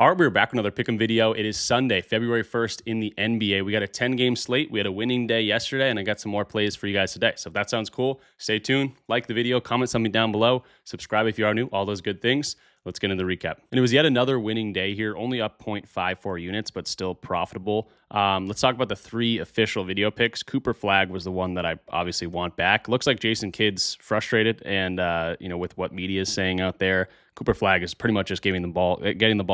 All right, we're back with another Pick'em video. It is Sunday, February 1st in the NBA. We got a 10-game slate. We had a winning day yesterday, and I got some more plays for you guys today. So if that sounds cool, stay tuned, like the video, comment something down below, subscribe if you are new, all those good things. Let's get into the recap. And it was yet another winning day here, only up 0.54 units, but still profitable. Let's talk about the three official video picks. Cooper Flag was the one that I obviously want back. Looks like Jason Kidd's frustrated, and with what media is saying out there, Cooper Flag is pretty much just getting the ball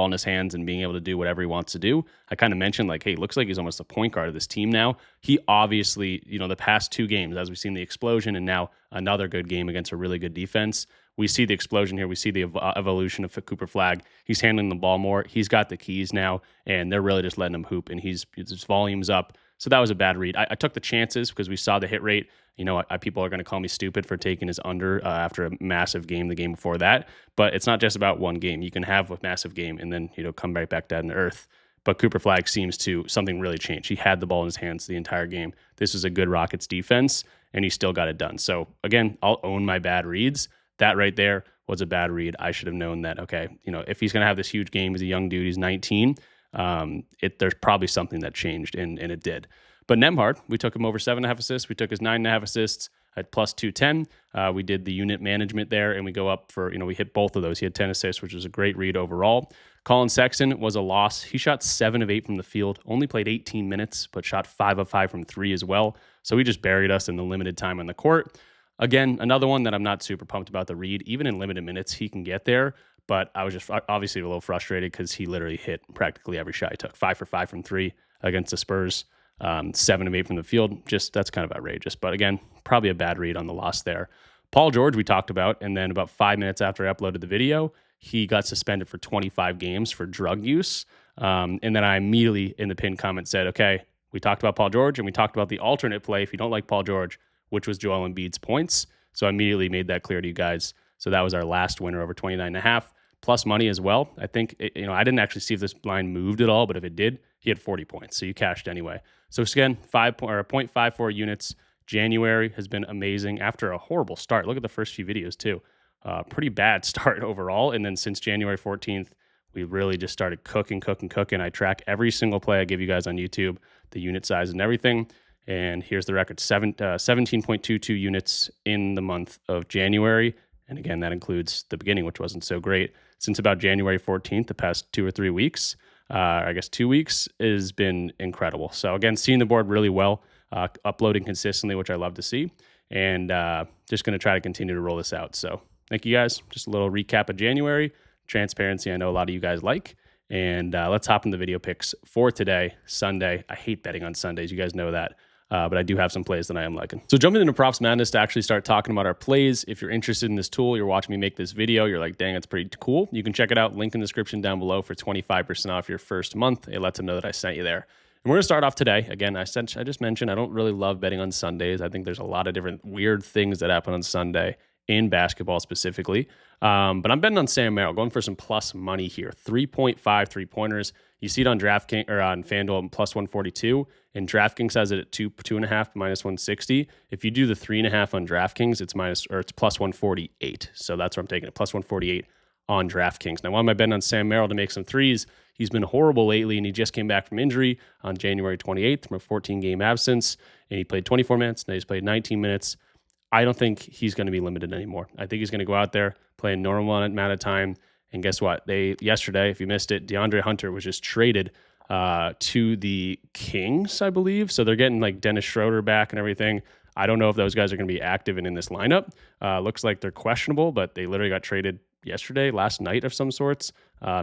in his hands and being able to do whatever he wants to do. I kind of mentioned, like, hey, looks like he's almost the point guard of this team now. He obviously, the past two games, as we've seen the explosion and now another good game against a really good defense, we see the explosion here. We see the evolution of Cooper Flag. He's handling the ball more. He's got the keys now, and they're really just letting him hoop, and his volume's up. So that was a bad read. I took the chances because we saw the hit rate. People are going to call me stupid for taking his under after a massive game the game before that. But it's not just about one game. You can have a massive game and then, come right back down to earth. But Cooper Flag seems to something really change. He had the ball in his hands the entire game. This was a good Rockets defense, and he still got it done. So, again, I'll own my bad reads. That right there was a bad read. I should have known that, okay, if he's going to have this huge game, he's a young dude, he's 19, there's probably something that changed, and it did. But Nembhard, we took him over 7.5 assists. We took his 9.5 assists at plus 210. We did the unit management there, and we go up for, we hit both of those. He had 10 assists, which was a great read overall. Colin Sexton was a loss. He shot 7 of 8 from the field, only played 18 minutes, but shot 5 of 5 from 3 as well. So he just buried us in the limited time on the court. Again, another one that I'm not super pumped about the read. Even in limited minutes, he can get there. But I was just obviously a little frustrated because he literally hit practically every shot he took. 5 for 5 from 3 against the Spurs. 7 of 8 from the field. That's kind of outrageous. But again, probably a bad read on the loss there. Paul George, we talked about. And then about 5 minutes after I uploaded the video, he got suspended for 25 games for drug use. And then I immediately in the pinned comment said, okay, we talked about Paul George and we talked about the alternate play if you don't like Paul George, which was Joel Embiid's points. So I immediately made that clear to you guys. So that was our last winner over 29.5 plus money as well. I think, I didn't actually see if this line moved at all, but if it did, he had 40 points. So you cashed anyway. So again, 0.54 units. January has been amazing after a horrible start. Look at the first few videos too. Pretty bad start overall. And then since January 14th, we really just started cooking. I track every single play I give you guys on YouTube, the unit size and everything. And here's the record, 17.22 units in the month of January. And again, that includes the beginning, which wasn't so great. Since about January 14th, the past 2 or 3 weeks, 2 weeks, has been incredible. So again, seeing the board really well, uploading consistently, which I love to see. And just going to try to continue to roll this out. So thank you guys. Just a little recap of January. Transparency, I know a lot of you guys like. And let's hop into the video picks for today, Sunday. I hate betting on Sundays. You guys know that. But I do have some plays that I am liking. So jumping into Props Madness to actually start talking about our plays. If you're interested in this tool, you're watching me make this video, you're like, dang, it's pretty cool. You can check it out. Link in the description down below for 25% off your first month. It lets them know that I sent you there. And we're going to start off today. Again, I just mentioned I don't really love betting on Sundays. I think there's a lot of different weird things that happen on Sunday in basketball specifically. But I'm betting on Sam Merrill, going for some plus money here. 3.5 3-pointers. You see it on DraftKings or on FanDuel plus 142, and DraftKings has it at 2.5 minus 160. If you do the 3.5 on DraftKings, it's plus 148. So that's where I'm taking it, plus 148 on DraftKings. Now, why am I betting on Sam Merrill to make some threes? He's been horrible lately, and he just came back from injury on January 28th from a 14-game absence, and he played 24 minutes. Now he's played 19 minutes. I don't think he's going to be limited anymore. I think he's going to go out there, play a normal amount of time. And guess what? Yesterday, if you missed it, DeAndre Hunter was just traded to the Kings, I believe. So they're getting like Dennis Schroeder back and everything. I don't know if those guys are going to be active and in this lineup. Looks like they're questionable, but they literally got traded last night of some sorts,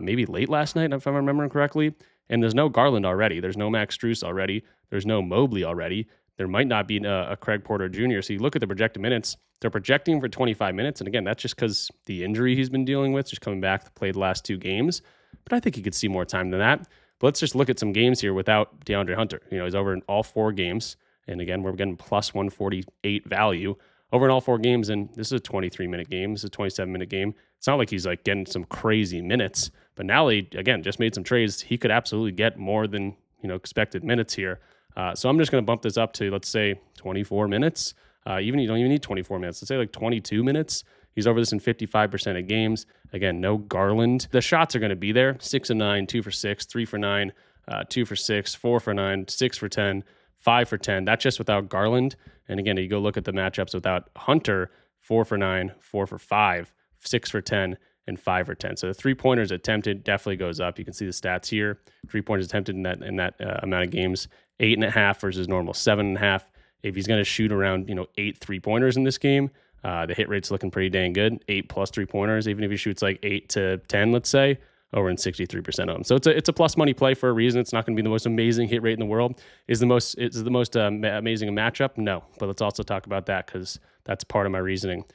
maybe late last night, if I'm remembering correctly. And there's no Garland already. There's no Max Strus already. There's no Mobley already. There might not be a Craig Porter Jr. So you look at the projected minutes, they're projecting for 25 minutes. And again, that's just because the injury he's been dealing with, just coming back to play the last 2 games. But I think he could see more time than that. But let's just look at some games here without DeAndre Hunter. He's over in all 4 games. And again, we're getting plus 148 value over in all 4 games. And this is a 23-minute game. This is a 27-minute game. It's not like he's like getting some crazy minutes. But now he, again, just made some trades. He could absolutely get more than, expected minutes here. So I'm just going to bump this up to, let's say, 24 minutes. You don't even need 24 minutes. Let's say like 22 minutes. He's over this in 55% of games. Again, no Garland. The shots are going to be there. 6 of 9, 2 for 6, 3 for 9, 2 for 6, 4 for 9, 6 for 10, 5 for 10. That's just without Garland. And again, you go look at the matchups without Hunter, 4 for 9, 4 for 5, 6 for 10, and 5 for 10. So the three-pointers attempted definitely goes up. You can see the stats here. Three-pointers attempted in that amount of games, 8.5 versus normal 7.5. If he's going to shoot around 8 three-pointers in this game, the hit rate's looking pretty dang good. 8 plus three-pointers, even if he shoots like 8 to 10, let's say, over in 63% of them. So it's a plus money play for a reason. It's not going to be the most amazing hit rate in the world. Is the most amazing matchup? No, but let's also talk about that because that's part of my reasoning.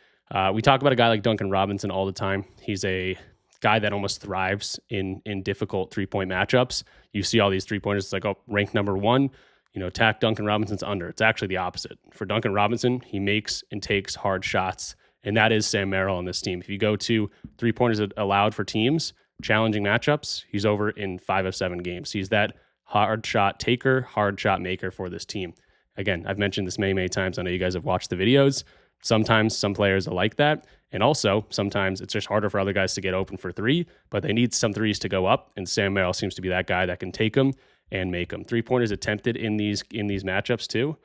We talk about a guy like Duncan Robinson all the time. He's a guy that almost thrives in difficult three-point matchups. You see all these three-pointers, it's like, oh, ranked number 1, attack Duncan Robinson's under. It's actually the opposite. For Duncan Robinson, he makes and takes hard shots, and that is Sam Merrill on this team. If you go to three-pointers allowed for teams, challenging matchups, he's over in 5 of 7 games. He's that hard shot taker, hard shot maker for this team. Again, I've mentioned this many, many times. I know you guys have watched the videos. Sometimes some players are like that. And also, sometimes it's just harder for other guys to get open for 3, but they need some threes to go up. And Sam Merrill seems to be that guy that can take them and make them. Three-pointers attempted in these matchups too.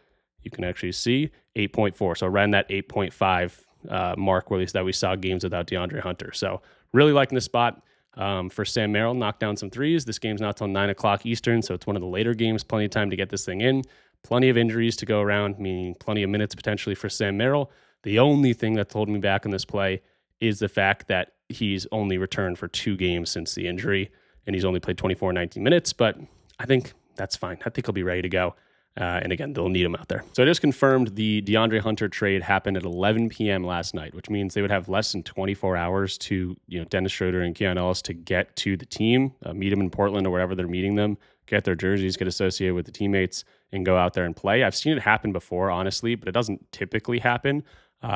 You can actually see 8.4. So around that 8.5 mark, where at least that we saw games without DeAndre Hunter. So really liking the spot. For Sam Merrill, knock down some threes. This game's not till 9 o'clock Eastern, so it's one of the later games. Plenty of time to get this thing in. Plenty of injuries to go around, meaning plenty of minutes potentially for Sam Merrill. The only thing that's holding me back on this play is the fact that he's only returned for 2 games since the injury, and he's only played 24 19 minutes, but I think that's fine. I think he'll be ready to go. And again, they'll need him out there. So I just confirmed the DeAndre Hunter trade happened at 11 p.m. last night, which means they would have less than 24 hours to, Dennis Schroeder and Keon Ellis to get to the team, meet them in Portland or wherever they're meeting them, get their jerseys, get associated with the teammates, and go out there and play. I've seen it happen before, honestly, but it doesn't typically happen.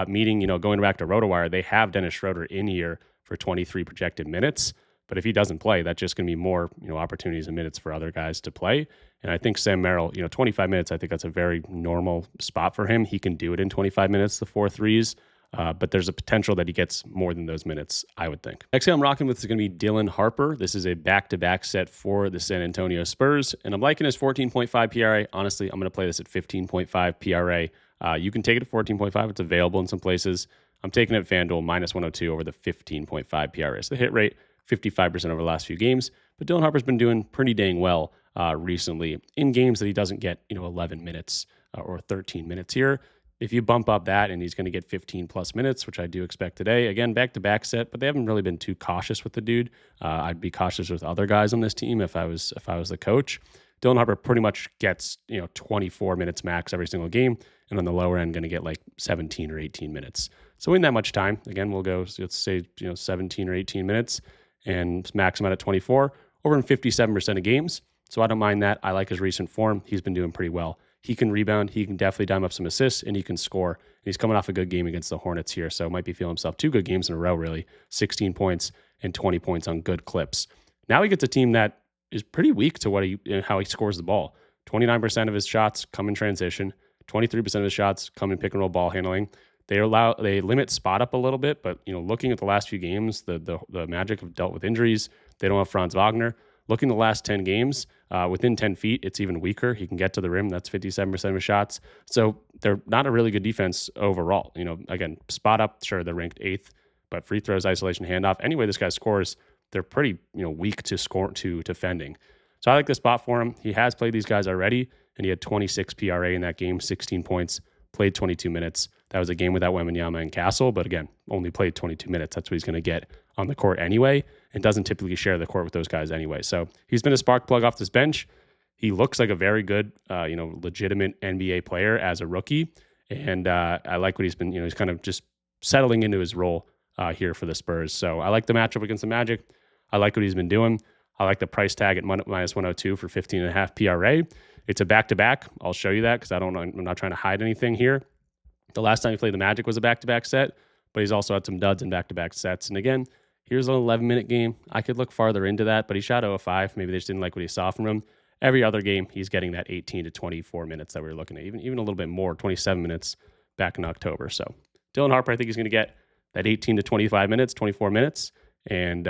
Meaning, going back to RotoWire, they have Dennis Schroeder in here for 23 projected minutes. But if he doesn't play, that's just going to be more, opportunities and minutes for other guys to play. And I think Sam Merrill, 25 minutes, I think that's a very normal spot for him. He can do it in 25 minutes, the 4 threes. But there's a potential that he gets more than those minutes, I would think. Next guy I'm rocking with is going to be Dylan Harper. This is a back-to-back set for the San Antonio Spurs. And I'm liking his 14.5 PRA. Honestly, I'm going to play this at 15.5 PRA. You can take it at 14.5. It's available in some places. I'm taking it at FanDuel minus 102 over the 15.5 PRA. So the hit rate, 55% over the last few games. But Dylan Harper's been doing pretty dang well recently in games that he doesn't get, 11 minutes or 13 minutes here. If you bump up that and he's going to get 15 plus minutes, which I do expect today, again, back-to-back set, but they haven't really been too cautious with the dude. I'd be cautious with other guys on this team if I was the coach. Dylan Harper pretty much gets, 24 minutes max every single game, and on the lower end, going to get like 17 or 18 minutes. So in that much time, again, we'll go, let's say, 17 or 18 minutes and max him out at 24, over in 57% of games. So I don't mind that. I like his recent form. He's been doing pretty well. He can rebound. He can definitely dime up some assists, and he can score. And he's coming off a good game against the Hornets here, so might be feeling himself 2 good games in a row, really. 16 points and 20 points on good clips. Now he gets a team that is pretty weak to how he scores the ball. 29% of his shots come in transition. 23% of his shots come in pick and roll ball handling. They limit spot up a little bit, but looking at the last few games, the Magic have dealt with injuries. They don't have Franz Wagner. Looking the last 10 games, within 10 feet, it's even weaker. He can get to the rim. That's 57% of his shots. So they're not a really good defense overall. Again, spot up, sure, they're ranked 8th, but free throws, isolation, handoff. Anyway, this guy scores, they're pretty weak to defending. So I like the spot for him. He has played these guys already, and he had 26 PRA in that game, 16 points, played 22 minutes. That was a game without Wembanyama and Castle, but again, only played 22 minutes. That's what he's going to get on the court anyway, and doesn't typically share the court with those guys anyway. So he's been a spark plug off this bench. He looks like a very good, legitimate NBA player as a rookie, and I like what he's been. He's kind of just settling into his role here for the Spurs. So I like the matchup against the Magic. I like what he's been doing. I like the price tag at minus 102 for 15.5 PRA. It's a back-to-back. I'll show you that because I'm not trying to hide anything here. The last time he played the Magic was a back-to-back set, but he's also had some duds in back-to-back sets. And again, here's an 11-minute game. I could look farther into that, but he shot 0 of 5. Maybe they just didn't like what he saw from him. Every other game, he's getting that 18 to 24 minutes that we were looking at, even a little bit more, 27 minutes back in October. So Dylan Harper, I think he's going to get that 18 to 25 minutes, 24 minutes, and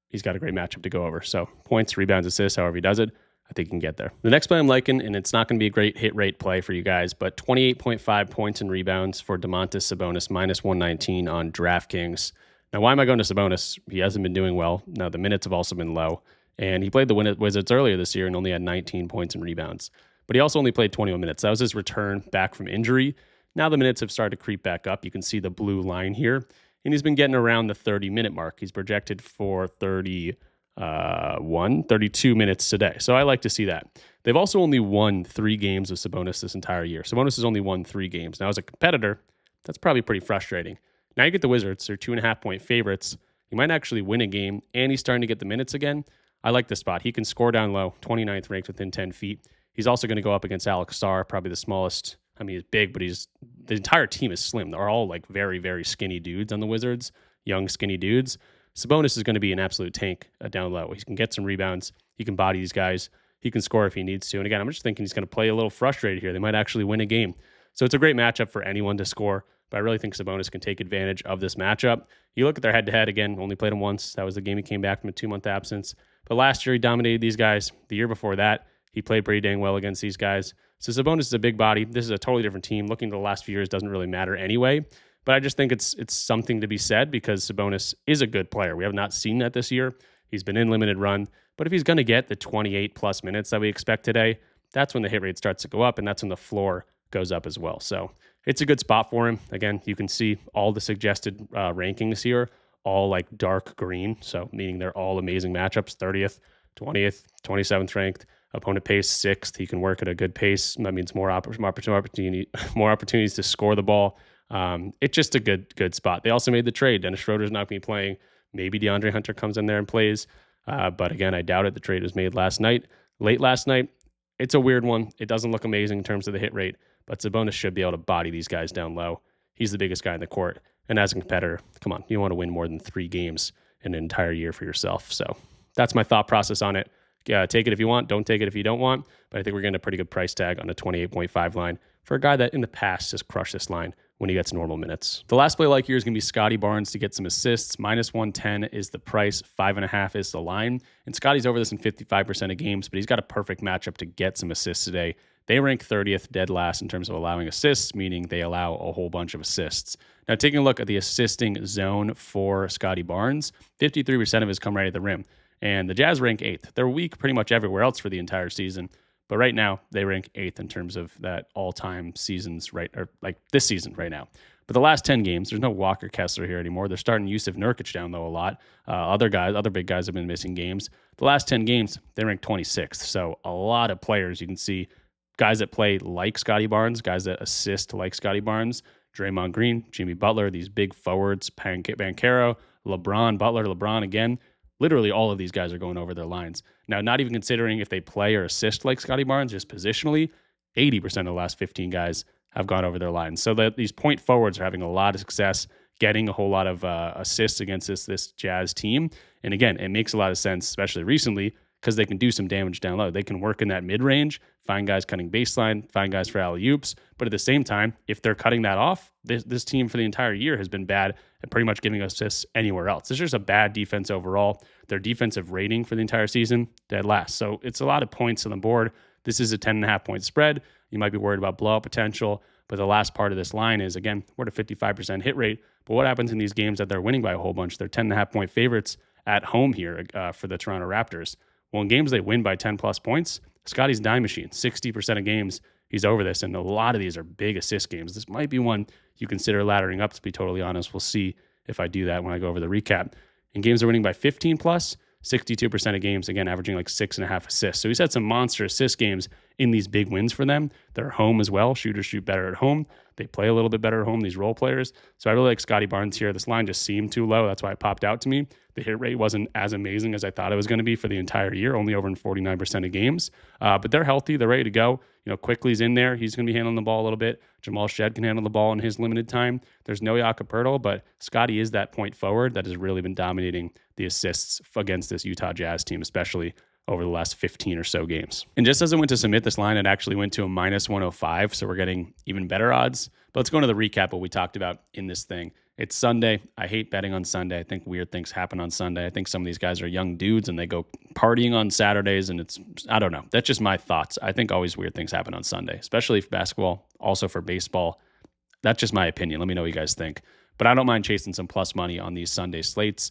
he's got a great matchup to go over. So points, rebounds, assists, however he does it, I think he can get there. The next play I'm liking, and it's not going to be a great hit rate play for you guys, but 28.5 points and rebounds for Domantas Sabonis, minus 119 on DraftKings. Now, why am I going to Sabonis? He hasn't been doing well. Now, the minutes have also been low, and he played the Wizards earlier this year and only had 19 points and rebounds. But he also only played 21 minutes. That was his return back from injury. Now the minutes have started to creep back up. You can see the blue line here, and he's been getting around the 30-minute mark. He's projected for 32 minutes today. So I like to see that. They've also only won 3 games of Sabonis this entire year. Sabonis has only won 3 games. Now, as a competitor, that's probably pretty frustrating. Now you get the Wizards. They're 2.5-point favorites. He might actually win a game, and he's starting to get the minutes again. I like this spot. He can score down low, 29th ranked within 10 feet. He's also going to go up against Alex Sarr, probably the smallest. I mean, he's big, but the entire team is slim. They're all like very, very skinny dudes on the Wizards, young, skinny dudes. Sabonis is going to be an absolute tank down low. He can get some rebounds. He can body these guys. He can score if he needs to. And again, I'm just thinking he's going to play a little frustrated here. They might actually win a game. So it's a great matchup for anyone to score, but I really think Sabonis can take advantage of this matchup. You look at their head-to-head, again, only played him once. That was the game he came back from a 2-month absence. But last year, he dominated these guys. The year before that, he played pretty dang well against these guys. So Sabonis is a big body. This is a totally different team. Looking at the last few years doesn't really matter anyway. But I just think it's something to be said because Sabonis is a good player. We have not seen that this year. He's been in limited run. But if he's going to get the 28-plus minutes that we expect today, that's when the hit rate starts to go up, and that's when the floor goes up as well. So it's a good spot for him. Again, you can see all the suggested rankings here, all like dark green. So meaning they're all amazing matchups, 30th, 20th, 27th ranked. Opponent pace 6th. He can work at a good pace. That means more opportunities to score the ball. It's just a good spot. They also made the trade. Dennis Schroeder's not going to be playing. Maybe DeAndre Hunter comes in there and plays. But again, I doubt it. The trade was made late last night. It's a weird one. It doesn't look amazing in terms of the hit rate, but Sabonis should be able to body these guys down low. He's the biggest guy in the court. And as a competitor, come on, you want to win more than 3 games in an entire year for yourself. So that's my thought process on it. Take it if you want. Don't take it if you don't want. But I think we're getting a pretty good price tag on the 28.5 line for a guy that in the past has crushed this line when he gets normal minutes. The last play I like here is going to be Scottie Barnes to get some assists. Minus 110 is the price. 5.5 is the line. And Scottie's over this in 55% of games, but he's got a perfect matchup to get some assists today. They rank 30th, dead last in terms of allowing assists, meaning they allow a whole bunch of assists. Now, taking a look at the assisting zone for Scottie Barnes, 53% of his come right at the rim. And the Jazz rank 8th. They're weak pretty much everywhere else for the entire season. But right now, they rank 8th in terms of that all-time seasons, right? Or like this season right now. But the last 10 games, there's no Walker Kessler here anymore. They're starting Yusuf Nurkic down, though, a lot. Other big guys have been missing games. The last 10 games, they rank 26th. So a lot of players you can see, guys that play like Scottie Barnes, guys that assist like Scottie Barnes, Draymond Green, Jimmy Butler, these big forwards, Banchero, LeBron again. Literally all of these guys are going over their lines. Now, not even considering if they play or assist like Scottie Barnes, just positionally, 80% of the last 15 guys have gone over their lines. So that these point forwards are having a lot of success getting a whole lot of assists against this Jazz team. And again, it makes a lot of sense, especially recently, because they can do some damage down low. They can work in that mid-range, find guys cutting baseline, find guys for alley-oops. But at the same time, if they're cutting that off, this team for the entire year has been bad at pretty much giving assists anywhere else. It's just a bad defense overall. Their defensive rating for the entire season, dead last. So it's a lot of points on the board. This is a 10.5-point spread. You might be worried about blowout potential. But the last part of this line is, again, we're at a 55% hit rate. But what happens in these games that they're winning by a whole bunch? They're 10.5-point favorites at home here for the Toronto Raptors. Well, in games they win by 10-plus points, Scottie's dime machine. 60% of games, he's over this, and a lot of these are big assist games. This might be one you consider laddering up, to be totally honest. We'll see if I do that when I go over the recap. In games they're winning by 15-plus, 62% of games, again, averaging like 6.5 assists. So he's had some monster assist games in these big wins for them. They're home as well. Shooters shoot better at home. They play a little bit better at home, these role players. So I really like Scottie Barnes here. This line just seemed too low. That's why it popped out to me. The hit rate wasn't as amazing as I thought it was going to be for the entire year, only over in 49% of games. But they're healthy. They're ready to go. Quickly's in there. He's going to be handling the ball a little bit. Jamal Shed can handle the ball in his limited time. There's no Jakob Poeltl, but Scottie is that point forward that has really been dominating the assists against this Utah Jazz team, especially over the last 15 or so games. And just as I went to submit this line, it actually went to a minus 105, so we're getting even better odds. But let's go into the recap of what we talked about in this thing. It's Sunday. I hate betting on Sunday. I think weird things happen on Sunday. I think some of these guys are young dudes and they go partying on Saturdays, and I don't know. That's just my thoughts. I think always weird things happen on Sunday, especially for basketball, also for baseball. That's just my opinion. Let me know what you guys think. But I don't mind chasing some plus money on these Sunday slates.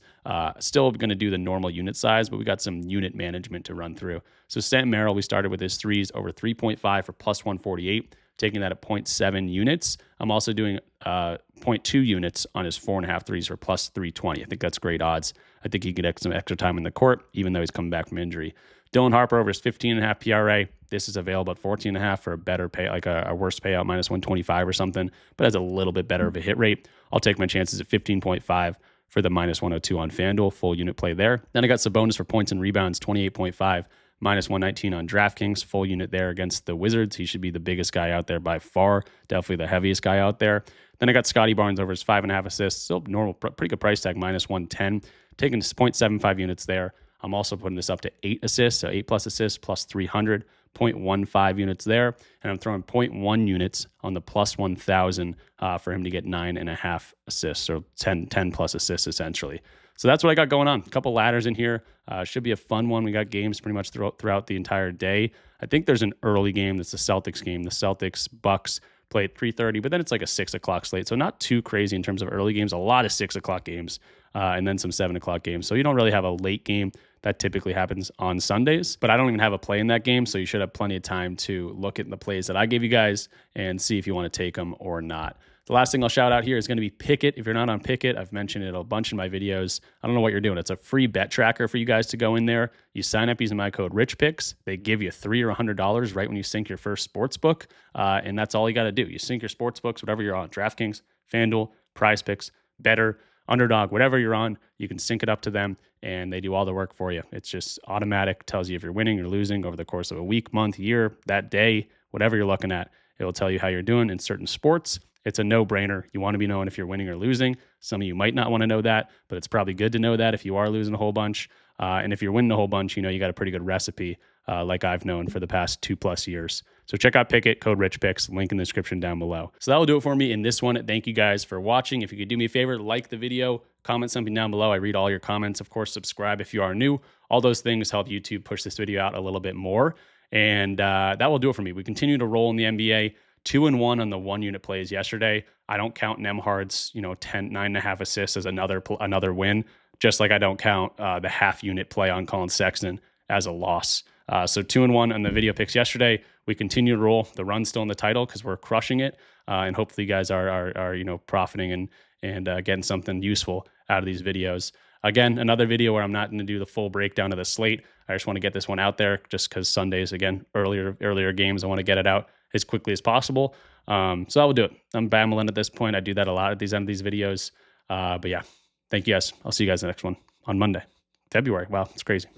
Still going to do the normal unit size, but we got some unit management to run through. So Merrill, we started with his threes over 3.5 for plus 148, taking that at 0.7 units. I'm also doing 0.2 units on his 4.5 threes for plus 320. I think that's great odds. I think he could get some extra time in the court, even though he's coming back from injury. Dylan Harper over his 15.5 PRA. This is available at 14.5 for a better pay, like a worse payout, minus 125 or something, but has a little bit better of a hit rate. I'll take my chances at 15.5 for the minus 102 on FanDuel, full unit play there. Then I got Sabonis for points and rebounds, 28.5, minus 119 on DraftKings, full unit there against the Wizards. He should be the biggest guy out there by far, definitely the heaviest guy out there. Then I got Scottie Barnes over his 5.5 assists, still normal, pretty good price tag, minus 110, taking 0.75 units there. I'm also putting this up to 8 assists, so 8 plus assists, plus 300, 0.15 units there. And I'm throwing 0.1 units on the plus 1,000 for him to get 9.5 assists, or 10 plus assists essentially. So that's what I got going on. A couple ladders in here. Should be a fun one. We got games pretty much throughout the entire day. I think there's an early game that's the Celtics game. The Celtics-Bucks play at 3:30, but then it's like a 6 o'clock slate. So not too crazy in terms of early games. A lot of 6 o'clock games and then some 7 o'clock games. So you don't really have a late game. That typically happens on Sundays, but I don't even have a play in that game, so you should have plenty of time to look at the plays that I gave you guys and see if you want to take them or not. The last thing I'll shout out here is going to be Pickit. If you're not on Pickit, I've mentioned it a bunch in my videos. I don't know what you're doing. It's a free bet tracker for you guys to go in there. You sign up using my code RichPicks. They give you $3 or $100 right when you sync your first sports book, and that's all you got to do. You sync your sports books, whatever you're on, DraftKings, FanDuel, PrizePicks, Betr, Underdog, whatever you're on, you can sync it up to them and they do all the work for you. It's just automatic, tells you if you're winning or losing over the course of a week, month, year, that day, whatever you're looking at. It'll tell you how you're doing in certain sports. It's a no-brainer. You want to be knowing if you're winning or losing. Some of you might not want to know that, but it's probably good to know that if you are losing a whole bunch. And if you're winning a whole bunch, you know you got a pretty good recipe like I've known for the past 2+ years. So check out Pickit, code RichPicks, link in the description down below. So that will do it for me in this one. Thank you guys for watching. If you could do me a favor, like the video, comment something down below. I read all your comments. Of course, subscribe if you are new. All those things help YouTube push this video out a little bit more. And that will do it for me. We continue to roll in the NBA. 2-1 on the 1-unit plays yesterday. I don't count Nembhard's 9.5 assists as another win, just like I don't count the half-unit play on Colin Sexton as a loss. So 2-1 on the video picks yesterday. We continue to roll. The run's still in the title because we're crushing it, and hopefully you guys are profiting and getting something useful out of these videos. Again, another video where I'm not going to do the full breakdown of the slate. I just want to get this one out there just because Sundays, again, earlier games. I want to get it out as quickly as possible. So that will do it. I'm babbling at this point. I do that a lot at the end of these videos. But yeah, thank you guys. I'll see you guys in the next one on Monday, February. Wow, it's crazy.